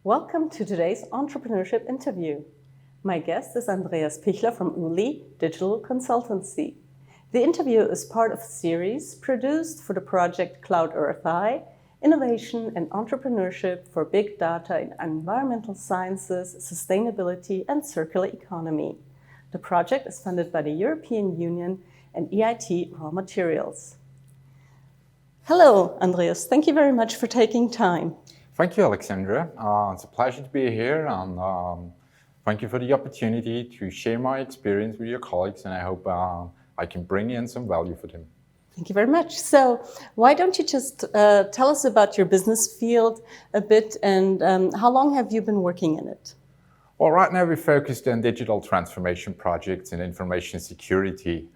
Welcome to today's Entrepreneurship interview. My guest is Andreas Pichler from Uli Digital Consultancy. The interview is part of a series produced for the project Cloud Earth Eye, Innovation and Entrepreneurship for Big Data in Environmental Sciences, Sustainability and Circular Economy. The project is funded by the European Union and EIT Raw Materials. Hello, Andreas. Thank you very much for taking time. Thank you, Alexandra. It's a pleasure to be here, and thank you for the opportunity to share my experience with your colleagues, and I hope I can bring in some value for them. Thank you very much. So why don't you just tell us about your business field a bit, and how long have you been working in it? Well, right now we're focused on digital transformation projects and information security.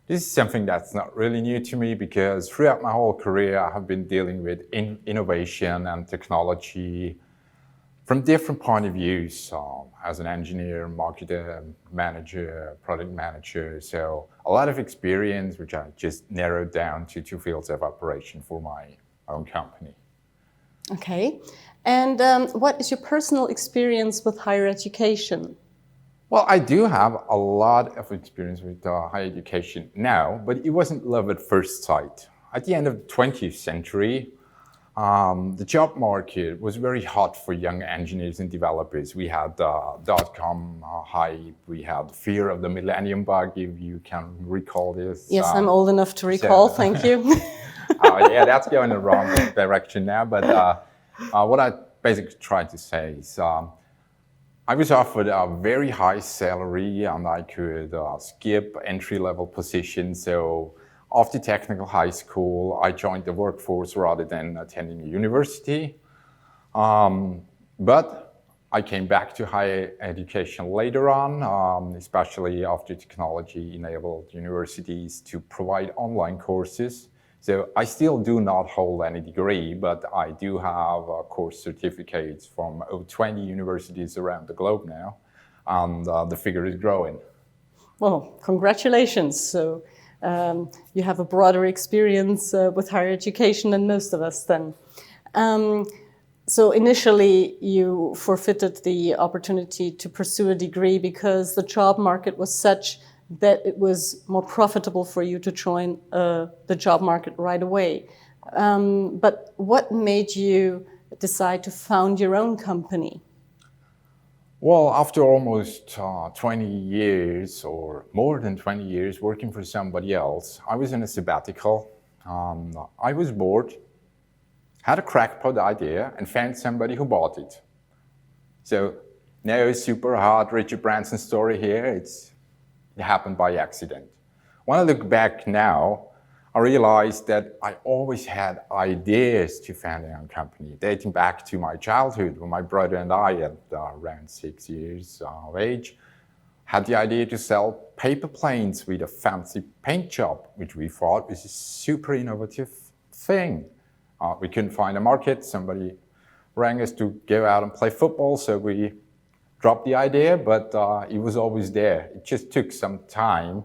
This is something that's not really new to me because throughout my whole career I have been dealing with innovation and technology from different point of views, as an engineer, marketer, manager, product manager. So a lot of experience which I just narrowed down to two fields of operation for my own company. Okay. And what is your personal experience with higher education? Well, I do have a lot of experience with higher education now, but it wasn't love at first sight. At the end of the 20th century, the job market was very hot for young engineers and developers. We had dot-com hype, we had fear of the millennium bug, if you can recall this. Yes, I'm old enough to recall, thank you. Yeah, that's going in the wrong direction now, but what I basically tried to say is I was offered a very high salary and I could skip entry-level positions. So after technical high school, I joined the workforce rather than attending a university. But I came back to higher education later on, especially after technology enabled universities to provide online courses. So I still do not hold any degree, but I do have course certificates from over 20 universities around the globe now, and the figure is growing. Well, congratulations. So you have a broader experience with higher education than most of us then. So initially you forfeited the opportunity to pursue a degree because the job market was such that it was more profitable for you to join the job market right away. But what made you decide to found your own company? Well, after almost 20 years or more than 20 years working for somebody else, I was in a sabbatical. I was bored, had a crackpot idea and found somebody who bought it. So now it's super hot Richard Branson story here. It happened by accident. When I look back now, I realized that I always had ideas to found my own company, dating back to my childhood when my brother and I, at around 6 years of age, had the idea to sell paper planes with a fancy paint job, which we thought was a super innovative thing. We couldn't find a market. Somebody rang us to go out and play football, so we dropped the idea, but it was always there. It just took some time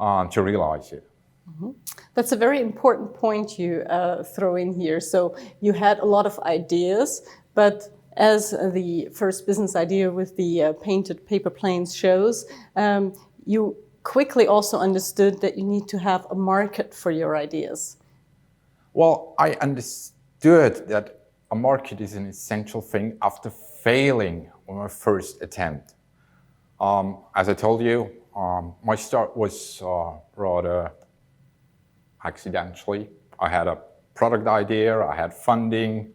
to realize it. Mm-hmm. That's a very important point you throw in here. So you had a lot of ideas, but as the first business idea with the painted paper planes shows, you quickly also understood that you need to have a market for your ideas. Well, I understood that a market is an essential thing after failing on my first attempt. As I told you, my start was rather accidentally. I had a product idea, I had funding.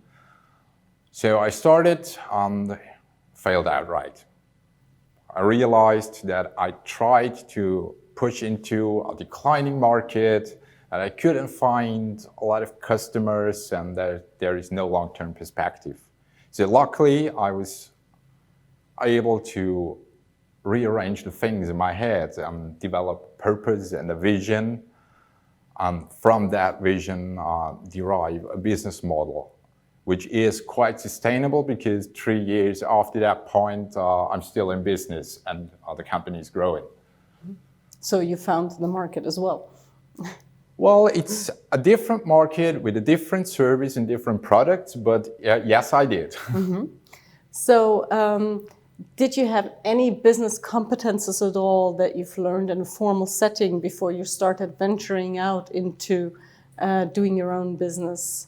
So I started and failed outright. I realized that I tried to push into a declining market, and I couldn't find a lot of customers, and there is no long-term perspective. So luckily, I was able to rearrange the things in my head and develop purpose and a vision. And from that vision, derive a business model, which is quite sustainable because 3 years after that point, I'm still in business and the company is growing. So you found the market as well. Well, it's a different market with a different service and different products, but yes, I did. Mm-hmm. So, did you have any business competences at all that you've learned in a formal setting before you started venturing out into doing your own business?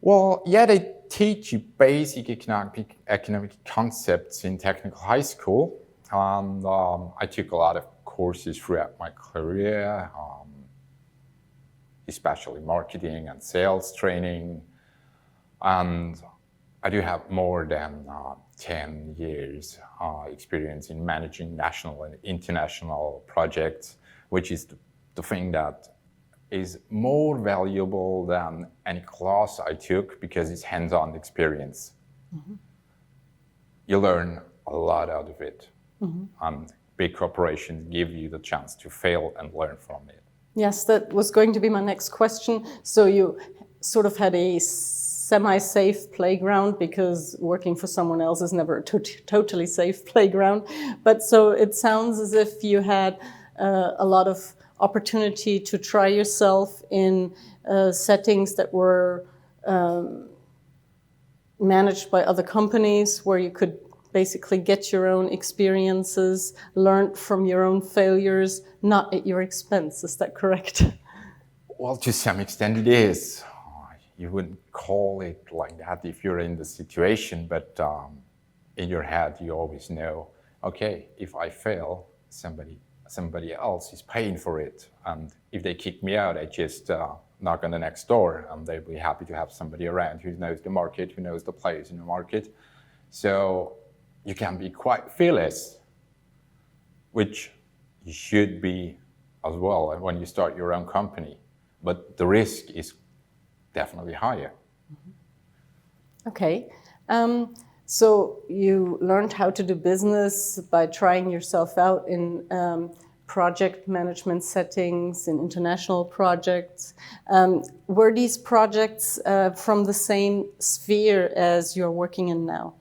Well, yeah, they teach you basic economic concepts in technical high school. And I took a lot of courses throughout my career, especially marketing and sales training. And I do have more than 10 years experience in managing national and international projects, which is the thing that is more valuable than any class I took because it's hands-on experience. Mm-hmm. You learn a lot out of it. Mm-hmm. And big corporations give you the chance to fail and learn from it. Yes, that was going to be my next question. So you sort of had a semi-safe playground, because working for someone else is never a totally safe playground. But so it sounds as if you had a lot of opportunity to try yourself in settings that were managed by other companies, where you could basically get your own experiences, learn from your own failures, not at your expense. Is that correct? Well, to some extent it is. You wouldn't call it like that if you're in the situation, but in your head you always know, okay, if I fail, somebody else is paying for it. And if they kick me out, I just knock on the next door, and they'll be happy to have somebody around who knows the market, who knows the players in the market. So you can be quite fearless, which you should be as well when you start your own company. But the risk is definitely higher. Okay. So you learned how to do business by trying yourself out in project management settings, in international projects. Were these projects from the same sphere as you're working in now?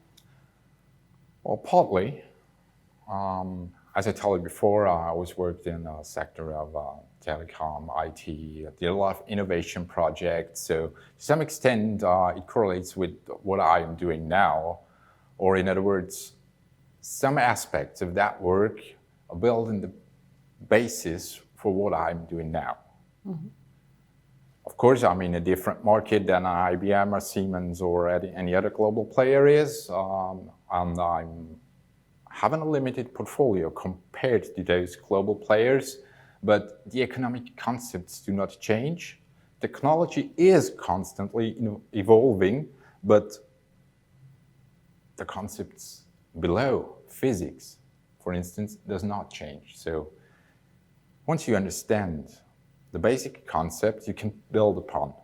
Well, partly. As I told you before, I always worked in the sector of telecom, IT, did a lot of innovation projects. So to some extent, it correlates with what I am doing now. Or in other words, some aspects of that work are building the basis for what I'm doing now. Mm-hmm. Of course, I'm in a different market than IBM or Siemens or any other global player is. And I'm having a limited portfolio compared to those global players, but the economic concepts do not change. Technology is constantly evolving, but the concepts below, physics, for instance, does not change. So once you understand the basic concepts, you can build upon,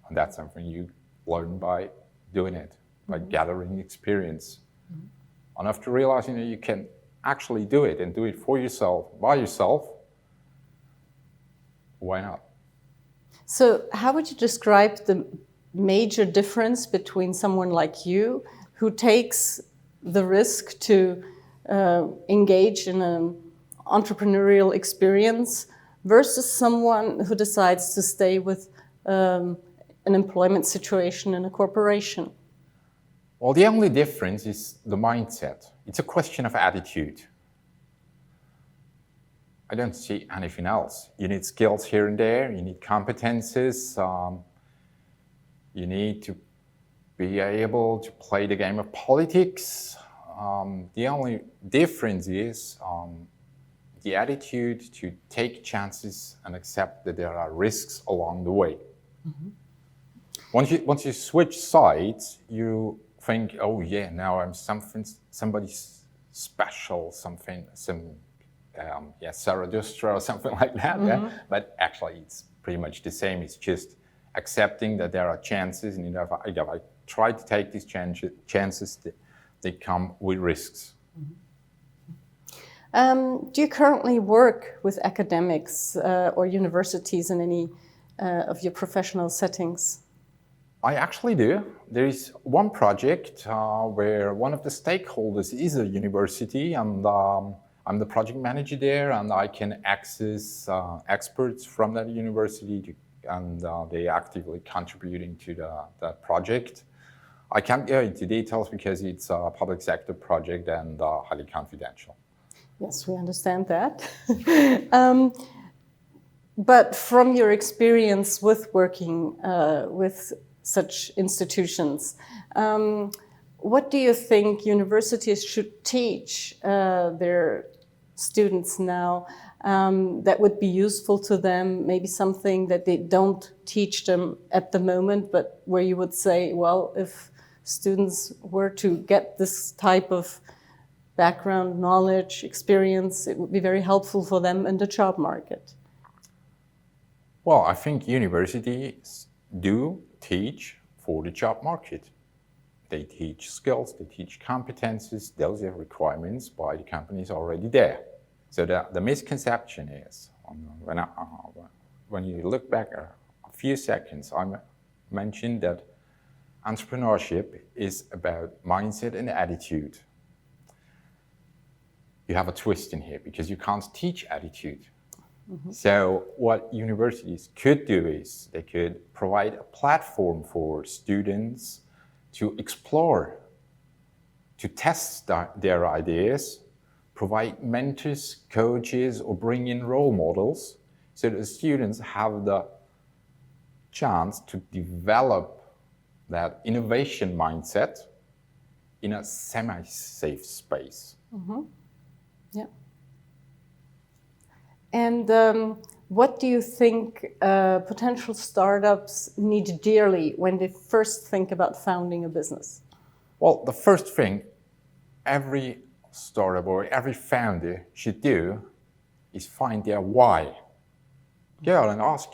and that's something you learn by doing it, by gathering experience. Enough to realize, you can actually do it and do it for yourself, by yourself. Why not? So how would you describe the major difference between someone like you, who takes the risk to engage in an entrepreneurial experience, versus someone who decides to stay with an employment situation in a corporation? Well, the only difference is the mindset. It's a question of attitude. I don't see anything else. You need skills here and there. You need competences. You need to be able to play the game of politics. The only difference is the attitude to take chances and accept that there are risks along the way. Mm-hmm. Once you switch sides, you think, oh yeah, now I'm somebody special, Zarathustra or something like that. Mm-hmm. Yeah? But actually, it's pretty much the same. It's just accepting that there are chances, and if I try to take these chances, they come with risks. Mm-hmm. Do you currently work with academics or universities in any of your professional settings? I actually do. There is one project where one of the stakeholders is a university, and I'm the project manager there, and I can access experts from that university, and they actively contributing to that project. I can't go into details because it's a public sector project and highly confidential. Yes, we understand that. But from your experience with working with such institutions, what do you think universities should teach their students now that would be useful to them? Maybe something that they don't teach them at the moment, but where you would say, well, if students were to get this type of background, knowledge, experience, it would be very helpful for them in the job market. Well, I think universities do teach for the job market. They teach skills, they teach competences, those are requirements by the companies already there. So the misconception is, when you look back a few seconds, I mentioned that entrepreneurship is about mindset and attitude. You have a twist in here because you can't teach attitude. Mm-hmm. So what universities could do is they could provide a platform for students to explore, to test their ideas, provide mentors, coaches, or bring in role models so that the students have the chance to develop that innovation mindset in a semi-safe space. Mm-hmm. Yeah. And what do you think potential startups need dearly when they first think about founding a business? Well, the first thing every startup or every founder should do is find their why. Go out and ask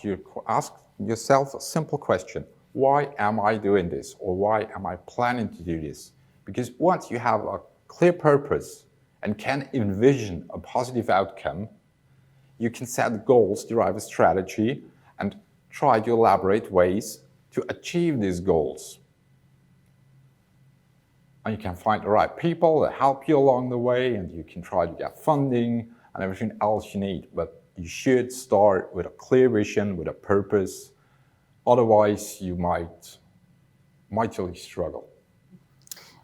yourself a simple question. Why am I doing this? Or why am I planning to do this? Because once you have a clear purpose and can envision a positive outcome, you can set goals, derive a strategy, and try to elaborate ways to achieve these goals. And you can find the right people that help you along the way, and you can try to get funding and everything else you need. But you should start with a clear vision, with a purpose. Otherwise, you might really struggle.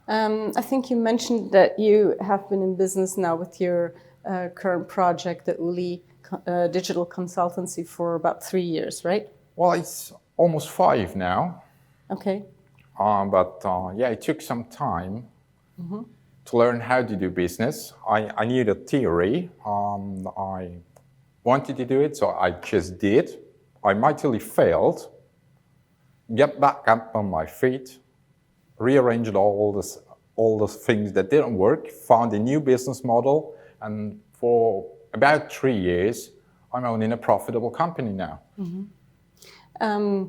I think you mentioned that you have been in business now with your current project, the ULI digital consultancy, for about 3 years, right? Well, it's almost 5 now. Okay. But it took some time to learn how to do business. I knew the theory. I wanted to do it, so I just did. I mightily failed. Get back up on my feet, rearranged all the things that didn't work, found a new business model, and for about 3 years, I'm owning a profitable company now. Mm-hmm.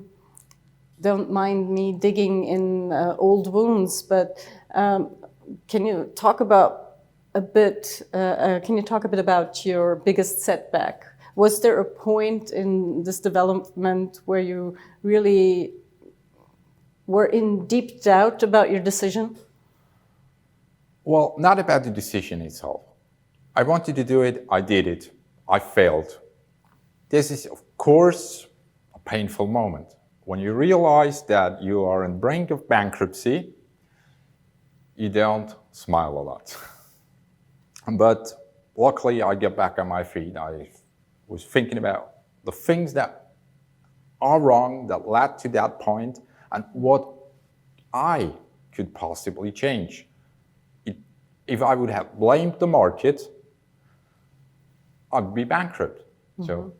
Don't mind me digging in old wounds, but can you talk a bit about your biggest setback? Was there a point in this development where you really were in deep doubt about your decision? Well, not about the decision itself. I wanted to do it, I did it, I failed. This is, of course, a painful moment. When you realize that you are on the brink of bankruptcy, you don't smile a lot. But luckily, I get back on my feet. I was thinking about the things that are wrong, that led to that point, and what I could possibly change. If I would have blamed the market, I'd be bankrupt. Mm-hmm. So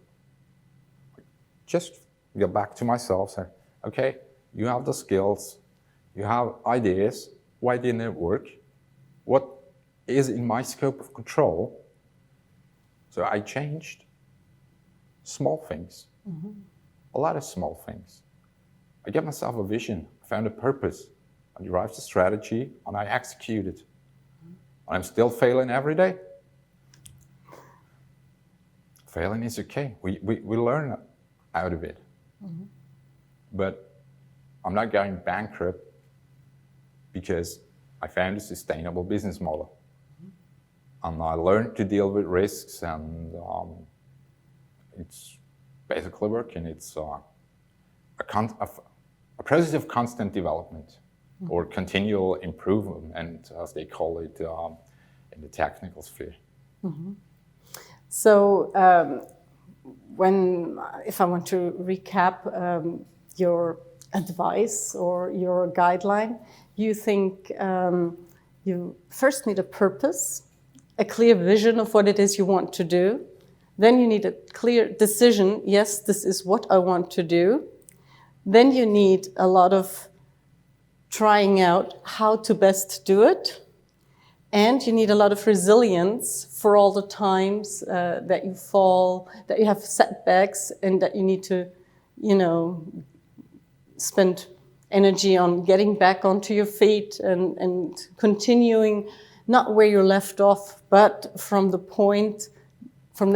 just get back to myself, say, okay, you have the skills, you have ideas, why didn't it work? What is in my scope of control? So I changed small things, a lot of small things. I gave myself a vision, I found a purpose, I derived a strategy, and I executed. I'm still failing every day. Failing is okay. We learn out of it. Mm-hmm. But I'm not going bankrupt because I found a sustainable business model. Mm-hmm. And I learned to deal with risks, and it's basically working. It's a process of constant development. or continual improvement, as they call it in the technical sphere. So, if I want to recap your advice or your guideline, you think you first need a purpose, a clear vision of what it is you want to do. Then you need a clear decision, yes, this is what I want to do. Then you need a lot of trying out how to best do it. And you need a lot of resilience for all the times that you fall, that you have setbacks, and that you need to, spend energy on getting back onto your feet and continuing, not where you're left off, but from the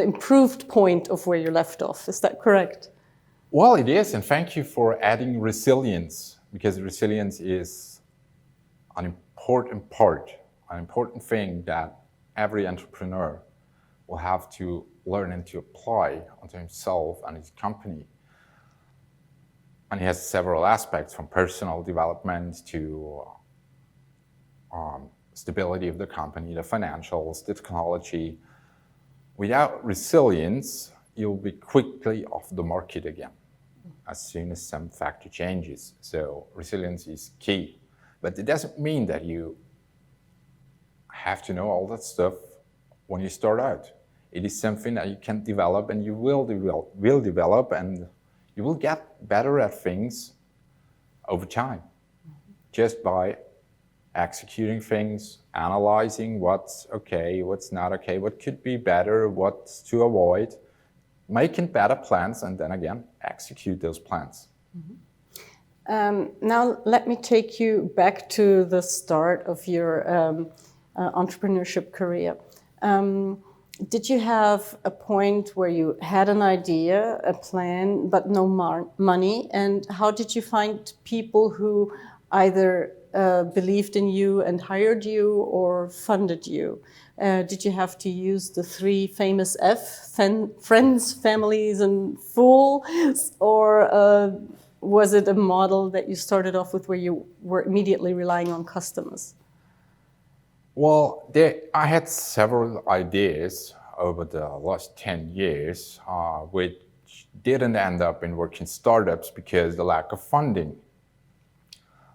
improved point of where you left off. Is that correct? Well, it is, and thank you for adding resilience, because resilience is an important thing that every entrepreneur will have to learn and to apply onto himself and his company. And it has several aspects, from personal development to stability of the company, the financials, the technology. Without resilience, you'll be quickly off the market again as soon as some factor changes. So resilience is key. But it doesn't mean that you have to know all that stuff when you start out. It is something that you can develop, and you will develop, and you will get better at things over time, just by executing things, analyzing what's okay, what's not okay, what could be better, what's to avoid, making better plans, and then again, execute those plans. Now let me take you back to the start of your entrepreneurship career. Did you have a point where you had an idea, a plan, but no money? And how did you find people who either believed in you and hired you or funded you? Did you have to use the 3 famous F, friends, families, and fools? Or was it a model that you started off with where you were immediately relying on customers? Well, I had several ideas over the last 10 years, which didn't end up in working startups because of the lack of funding.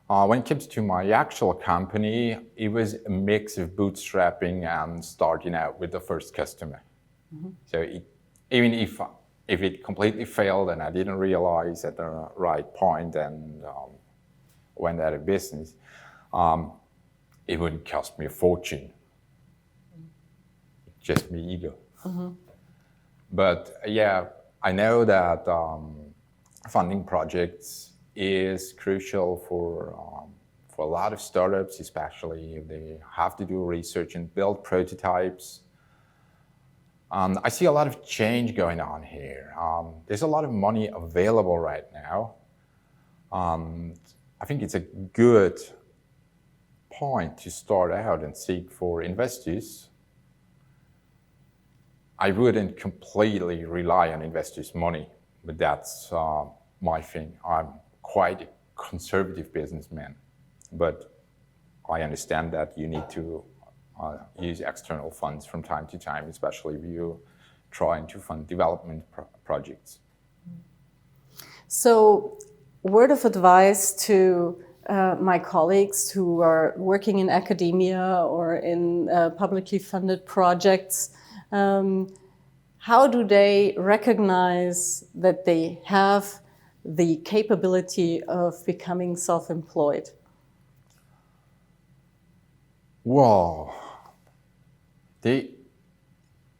When it comes to my actual company, it was a mix of bootstrapping and starting out with the first customer. So even if it completely failed and I didn't realize at the right point and went out of business, it wouldn't cost me a fortune. Just me ego. But yeah, I know that funding projects is crucial for a lot of startups, especially if they have to do research and build prototypes. I see a lot of change going on here. There's a lot of money available right now. I think it's a good point to start out and seek for investors. I wouldn't completely rely on investors' money, but that's my thing. I'm quite a conservative businessman, but I understand that you need to use external funds from time to time, especially if you're trying to fund development projects. So, word of advice to my colleagues who are working in academia or in publicly funded projects, how do they recognize that they have the capability of becoming self-employed? Well, they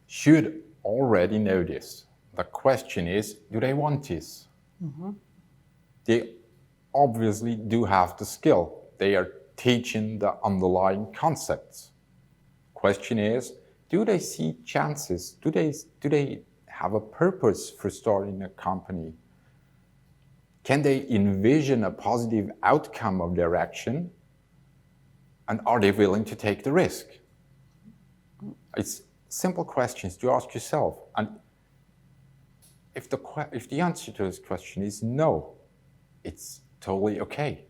should already know this. The question is, do they want this? They obviously do have the skill. They are teaching the underlying concepts. Question is, do they see chances? Do they have a purpose for starting a company? Can they envision a positive outcome of their action? And are they willing to take the risk? It's simple questions to ask yourself. And if the answer to this question is no, it's totally okay.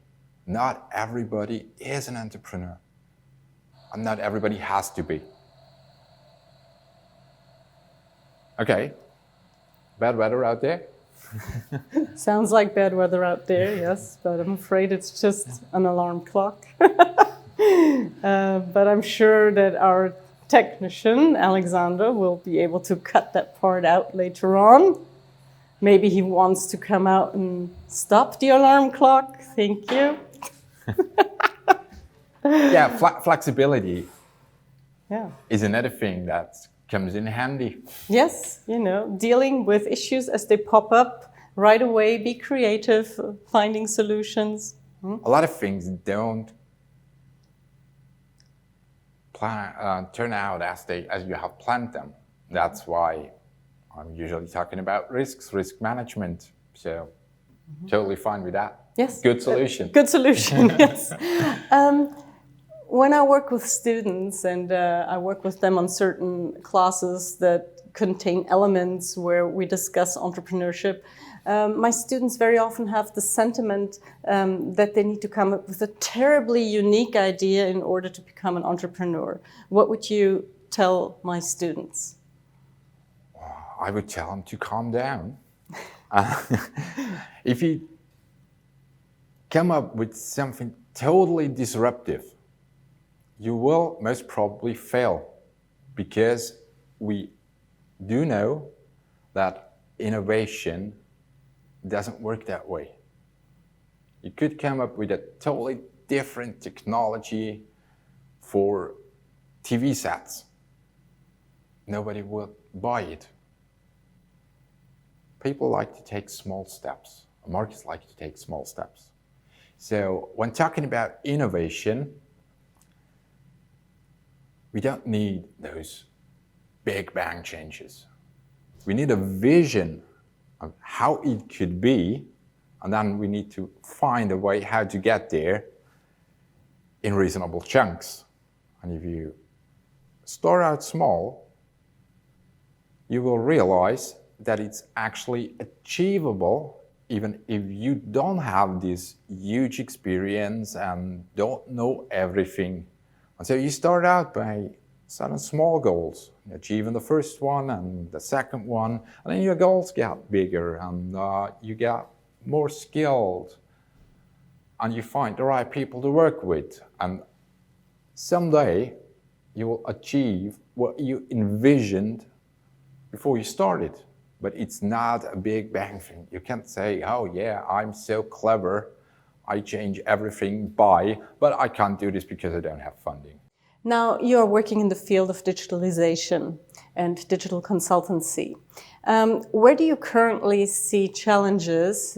not everybody is an entrepreneur. And not everybody has to be. Okay, bad weather out there? Sounds like bad weather out there, yes, but I'm afraid it's just an alarm clock. But I'm sure that our technician, Alexander, will be able to cut that part out later on. Maybe he wants to come out and stop the alarm clock. Thank you. Yeah, flexibility Yeah. is another thing that comes in handy. Yes, dealing with issues as they pop up right away, be creative, finding solutions. A lot of things don't turn out as you have planned them. That's why I'm usually talking about risk management. So totally fine with that. Yes. Good solution. Good solution, yes. When I work with students and I work with them on certain classes that contain elements where we discuss entrepreneurship, my students very often have the sentiment that they need to come up with a terribly unique idea in order to become an entrepreneur. What would you tell my students? I would tell them to calm down. If you come up with something totally disruptive, you will most probably fail, because we do know that innovation doesn't work that way. You could come up with a totally different technology for TV sets. Nobody will buy it. People like to take small steps. Markets like to take small steps. So when talking about innovation, we don't need those big bang changes. We need a vision of how it could be, and then we need to find a way how to get there in reasonable chunks. And if you start out small, you will realize that it's actually achievable even if you don't have this huge experience and don't know everything. And so you start out by setting small goals, achieving the first one and the second one, and then your goals get bigger and you get more skilled and you find the right people to work with. And someday you will achieve what you envisioned before you started. But it's not a big bang thing. You can't say, oh yeah, I'm so clever, I change everything but I can't do this because I don't have funding. Now, you're working in the field of digitalization and digital consultancy. Where do you currently see challenges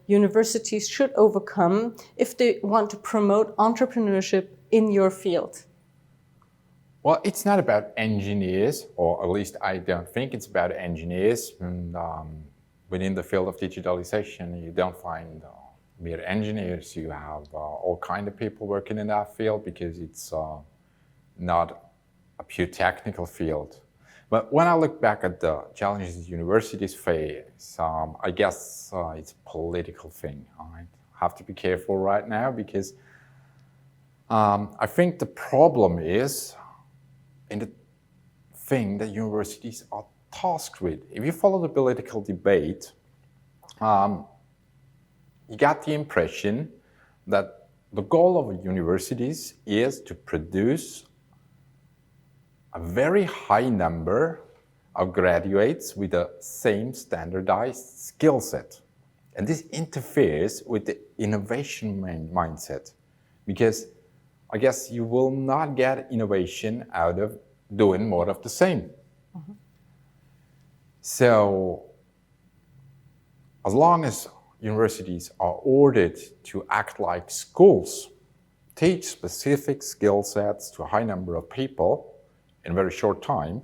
universities should overcome if they want to promote entrepreneurship in your field? Well, it's not about engineers, or at least I don't think it's about engineers. And, within the field of digitalization, you don't find mere engineers. You have all kinds of people working in that field because it's not a pure technical field. But when I look back at the challenges universities face, I guess it's a political thing. I have to be careful right now because I think the problem is in the thing that universities are tasked with. If you follow the political debate, you get the impression that the goal of universities is to produce a very high number of graduates with the same standardized skill set. And this interferes with the innovation mindset, because I guess you will not get innovation out of doing more of the same. Mm-hmm. So, as long as universities are ordered to act like schools, teach specific skill sets to a high number of people in a very short time,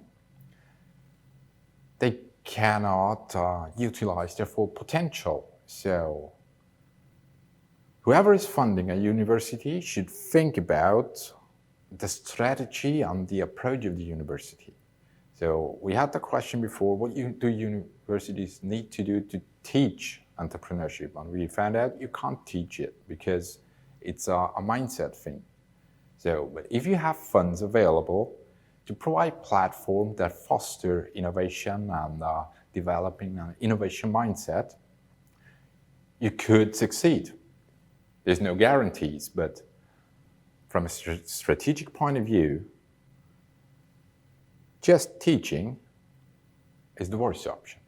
they cannot utilize their full potential. So, whoever is funding a university should think about the strategy and the approach of the university. So we had the question before, what do universities need to do to teach entrepreneurship? And we found out you can't teach it because It's a mindset thing. So, but if you have funds available to provide platforms that foster innovation and developing an innovation mindset, you could succeed. There's no guarantees, but from a strategic point of view, just teaching is the worst option.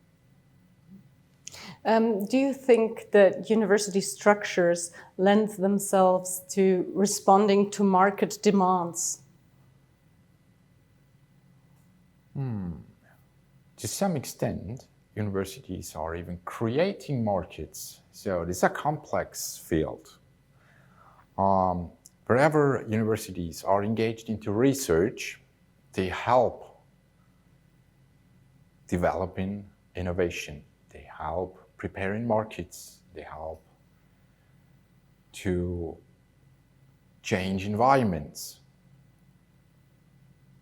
Do you think that university structures lend themselves to responding to market demands? To some extent, universities are even creating markets. So it's a complex field. Wherever universities are engaged into research, they help developing innovation. They help preparing markets. They help to change environments.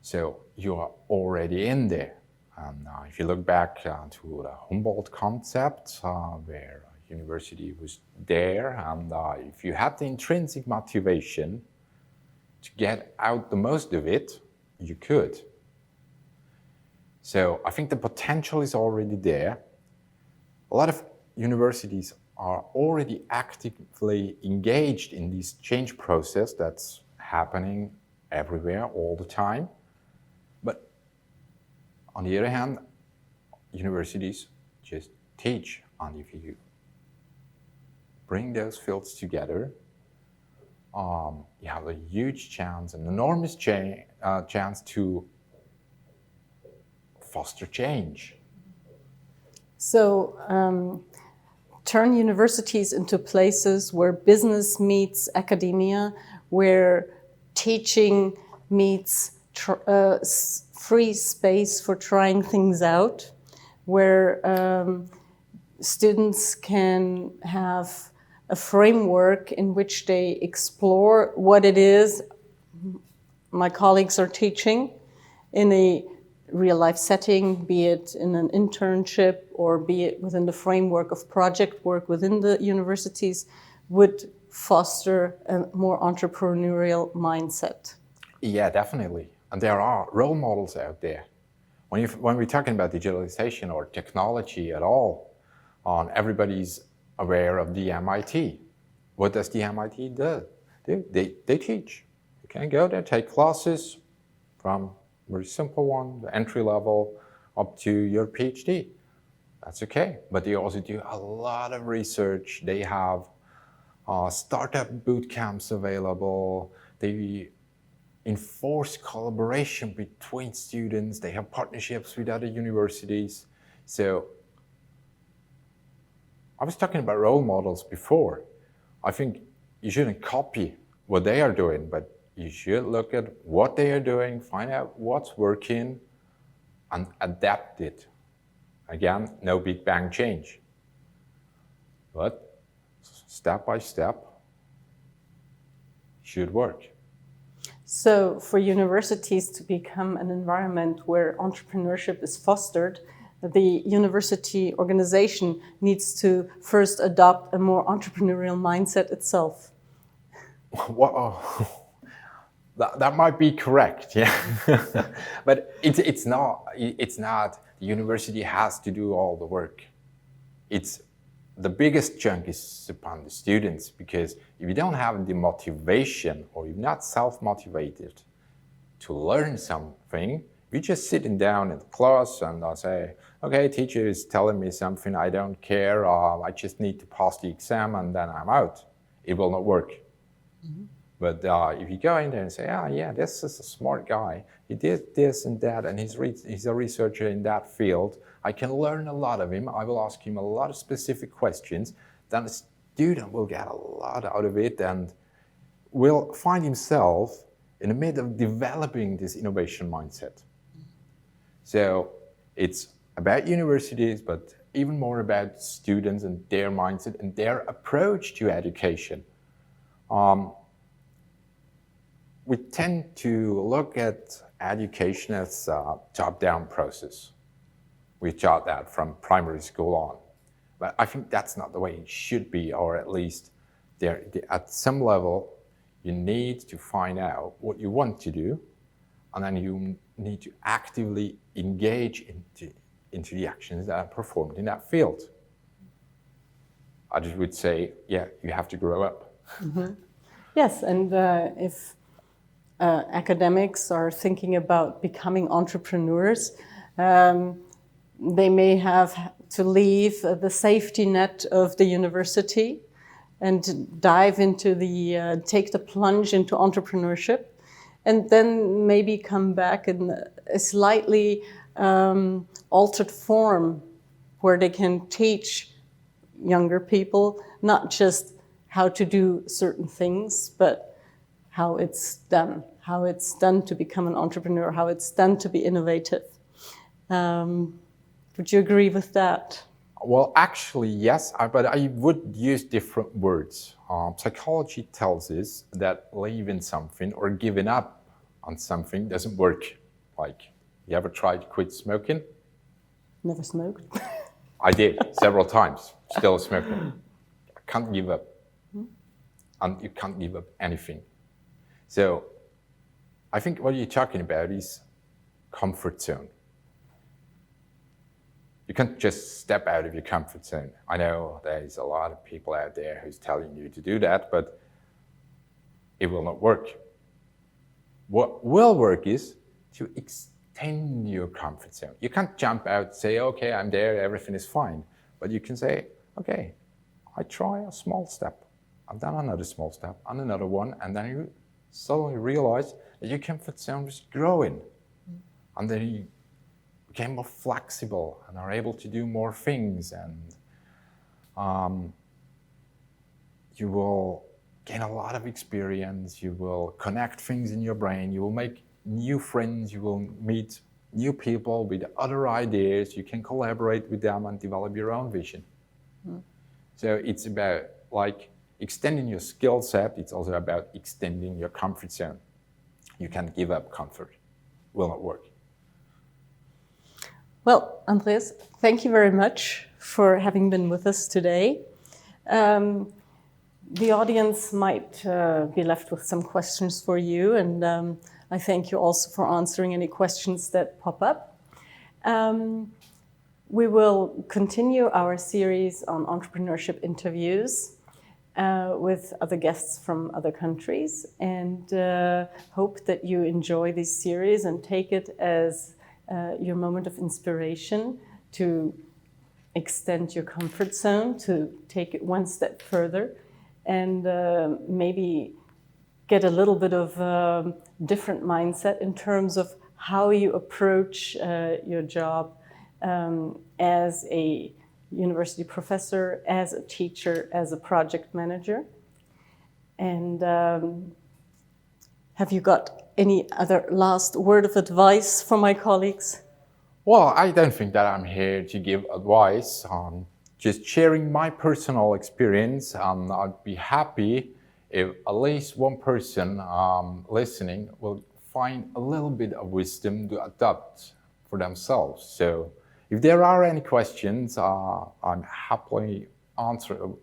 So you are already in there. And if you look back to the Humboldt concept, where university was there, and if you had the intrinsic motivation to get out the most of it, you could. So I think the potential is already there. A lot of universities are already actively engaged in this change process that's happening everywhere all the time. But on the other hand, universities just teach, and if you bring those fields together, you have a huge chance, an enormous chance to foster change. So turn universities into places where business meets academia, where teaching meets free space for trying things out, where students can have a framework in which they explore what it is my colleagues are teaching in a real-life setting, be it in an internship or be it within the framework of project work within the universities, would foster a more entrepreneurial mindset. Yeah, definitely. And there are role models out there. When we're talking about digitalization or technology at all, everybody's aware of the MIT. What does the MIT do? They teach. You can go there, take classes from very simple one, the entry level, up to your PhD. That's okay. But they also do a lot of research. They have startup boot camps available. They enforce collaboration between students. They have partnerships with other universities. So I was talking about role models before. I think you shouldn't copy what they are doing, but you should look at what they are doing, find out what's working, and adapt it. Again, no big bang change, but step by step should work. So for universities to become an environment where entrepreneurship is fostered, the university organization needs to first adopt a more entrepreneurial mindset itself. Well, that might be correct, yeah. But it's not. The university has to do all the work. It's the biggest chunk is upon the students, because if you don't have the motivation, or you're not self-motivated to learn something, you're just sitting down in the class and say, okay, teacher is telling me something, I don't care, I just need to pass the exam and then I'm out. It will not work. Mm-hmm. But if you go in there and say, yeah, this is a smart guy, he did this and that, and he's a researcher in that field, I can learn a lot of him, I will ask him a lot of specific questions, then the student will get a lot out of it and will find himself in the middle of developing this innovation mindset. So it's about universities, but even more about students and their mindset and their approach to education. We tend to look at education as a top-down process. We taught that from primary school on. But I think that's not the way it should be, or at least At some level, you need to find out what you want to do, and then you need to actively engage into the actions that are performed in that field. I just would say, yeah, you have to grow up. Mm-hmm. Yes, and if academics are thinking about becoming entrepreneurs, they may have to leave the safety net of the university and dive into take the plunge into entrepreneurship, and then maybe come back in a slightly altered form where they can teach younger people not just how to do certain things, but how it's done to become an entrepreneur, how it's done to be innovative. Would you agree with that? Well, actually, yes, but I would use different words. Psychology tells us that leaving something or giving up on something doesn't work. Like, you ever tried to quit smoking? Never smoked. I did, several times, still smoking. I can't give up. And you can't give up anything. So I think what you're talking about is comfort zone. You can't just step out of your comfort zone. I know there's a lot of people out there who's telling you to do that, but it will not work. What will work is to extend your comfort zone. You can't jump out and say, okay, I'm there, everything is fine. But you can say, okay, I try a small step. I've done another small step and another one, and then you suddenly realize that your comfort zone is growing. And then you became more flexible and are able to do more things, and you will gain a lot of experience, you will connect things in your brain, you will make new friends, you will meet new people with other ideas, you can collaborate with them and develop your own vision. So it's about like extending your skill set, it's also about extending your comfort zone. You can't give up comfort, it will not work. Well, Andreas, thank you very much for having been with us today. The audience might be left with some questions for you, and I thank you also for answering any questions that pop up. We will continue our series on entrepreneurship interviews with other guests from other countries, and hope that you enjoy this series and take it as your moment of inspiration to extend your comfort zone, to take it one step further, and maybe get a little bit of a different mindset in terms of how you approach your job as a university professor, as a teacher, as a project manager. And have you got any other last word of advice for my colleagues? Well, I don't think that I'm here to give advice. Just sharing my personal experience. I'd be happy if at least one person listening will find a little bit of wisdom to adopt for themselves. So if there are any questions, I'm happily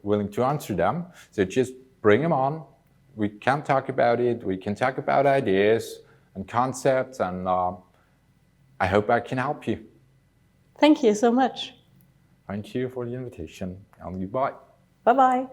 willing to answer them. So just bring them on. We can talk about it. We can talk about ideas and concepts, and I hope I can help you. Thank you so much. Thank you for the invitation, and goodbye. Bye-bye.